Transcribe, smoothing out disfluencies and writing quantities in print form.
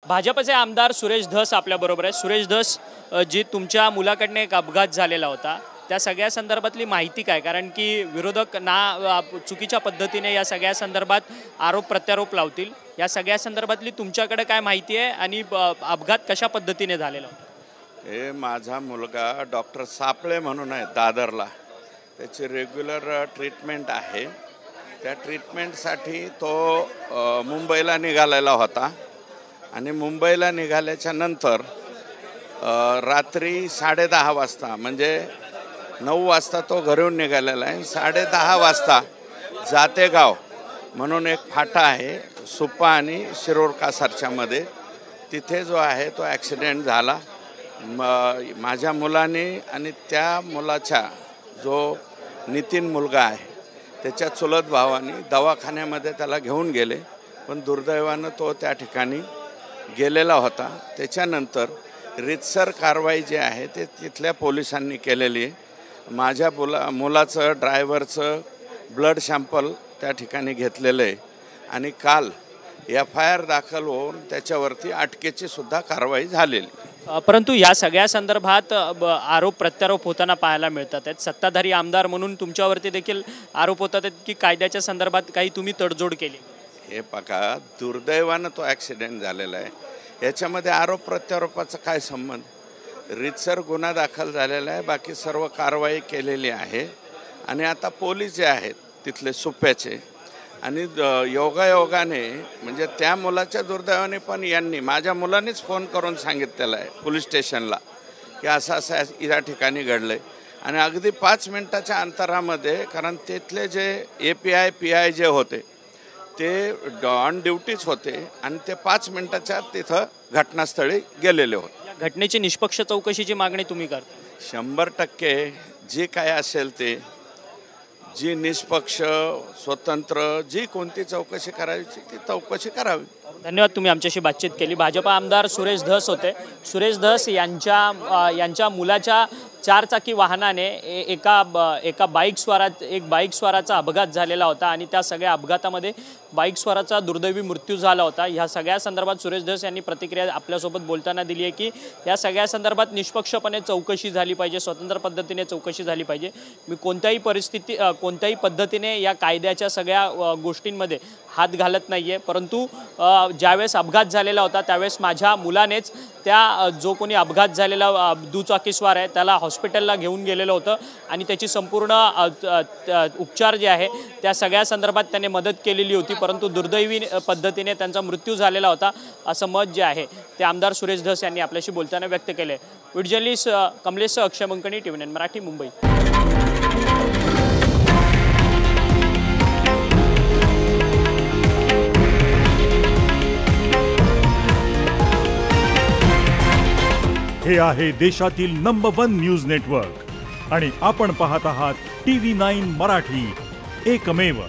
भाजपचे आमदार सुरेश धस आपल्याबरोबर आहे। सुरेश धस, जी तुमच्या मुलाकडने एक अपघात झालेला होता त्या सगळ्या संदर्भातली माहिती काय? कारण की विरोधक चुकीच्या पद्धतीने या सगळ्या संदर्भात आरोप प्रत्यारोप लावतील। या सगळ्या संदर्भातली तुमच्याकडे काय माहिती आहे आणि अपघात कशा पद्धतीने झालेला होता? हे माझा मुलगा डॉक्टर सापळे म्हणून आहे दादरला, त्याची रेग्युलर ट्रीटमेंट आहे। त्या ट्रीटमेंटसाठी तो मुंबईला निघालेला होता आणि मुंबईला निघाल्याच्या नंतर रात्री 10:30 वाजता म्हणजे 9 वाजता तो घरून निघालेला आहे। 10:30 वाजता जातेगाव म्हणून एक फाटा आहे सुप्पा आणि शिरोळ कासारच्या मध्ये, तिथे जो आहे तो ॲक्सिडेंट झाला। माझ्या मुलाने आणि त्या मुलाचा जो नितीन मुलगा आहे त्याच्या चुलत भावाने दवाखान्यामध्ये त्याला घेऊन गेले, पण दुर्दैवानं तो त्या ठिकाणी गेलेला होता। त्याच्यानंतर रीतसर कारवाई जी आहे ते तिथल्या पोलिसांनी केलेली आहे। माझ्या मुलाचं ड्रायव्हरचं ब्लड सॅम्पल त्या ठिकाणी घेतलेलं आहे आणि काल FIR दाखल होऊन त्याच्यावरती अटकेची सुद्धा कारवाई झालेली। परंतु या सगळ्या संदर्भात आरोप प्रत्यारोप होताना पाहायला मिळतात आहेत। सत्ताधारी आमदार म्हणून तुमच्यावरती देखील आरोप होतात आहेत की कायद्याच्या संदर्भात काही तुम्ही तडजोड केली। हे बघा, दुर्दैवानं तो ॲक्सिडेंट झालेला आहे, याच्यामध्ये आरोप प्रत्यारोपाचा काय संबंध? रीतसर गुन्हा दाखल झालेला आहे, बाकी सर्व कारवाई केलेली आहे आणि आता पोलीस जे आहेत तिथले सुप्प्याचे आणि योगायोगाने म्हणजे त्या मुलाच्या दुर्दैवाने पण यांनी माझ्या मुलानेच फोन करून सांगितलेलं आहे पोलीस स्टेशनला की असं असं या ठिकाणी घडलं आहे आणि अगदी 5 मिनिटाच्या अंतरामध्ये, कारण तिथले जे API PI जे होते ते ऑन ड्युटीच होते आणि ते 5 मिनिटाच्या तिथं घटनास्थळी गेलेले होते। या घटनेची निष्पक्ष चौकशीची मागणी तुम्ही करता? 100% जे काय असेल ते, जी निष्पक्ष स्वतंत्र जी कोणती चौकशी करायची ती चौकशी करावी। धन्यवाद, तुम्ही आमच्याशी बातचीत केली। भाजपा आमदार सुरेश धस होते। सुरेश धस यांच्या मुलाच्या 4 चाकी वाहनाने एका बाईक स्वाराचा अपघात झालेला होता आणि त्या सगळ्या अपघातामध्ये बाईक स्वाराचा दुर्दैवी मृत्यू झाला होता। ह्या सगळ्या संदर्भात सुरेश धस यांनी प्रतिक्रिया आपल्यासोबत बोलताना दिली आहे की या सगळ्या संदर्भात निष्पक्षपणे चौकशी झाली पाहिजे, स्वतंत्र पद्धतीने चौकशी झाली पाहिजे। मी कोणत्याही पद्धतीने या कायद्याच्या सगळ्या गोष्टींमध्ये हात घालत नाहीये, परंतु ज्यावेळेस अपघात झालेला होता त्यावेळेस माझ्या मुलानेच त्या जो कोणी अपघात झालेला दुचाकीस्वार आहे त्याला हॉस्पिटलला घेऊन गेलेलं होतं आणि त्याची संपूर्ण उपचार जे आहे त्या सगळ्या संदर्भात त्याने मदत केलेली होती, परंतु दुर्दैवी पद्धतीने त्यांचा मृत्यू झालेला होता असं मत जे आहे ते आमदार सुरेश धस यांनी आपल्याशी बोलताना व्यक्त केले। व्हिडिओ जर्नलिस्ट कमलेश अक्षय मंकणी, TV9 मराठी, मुंबई। हे आहे देशातील नंबर 1 न्यूज नेटवर्क आणि आपण पाहत आहात TV9 मराठी, एकमेव।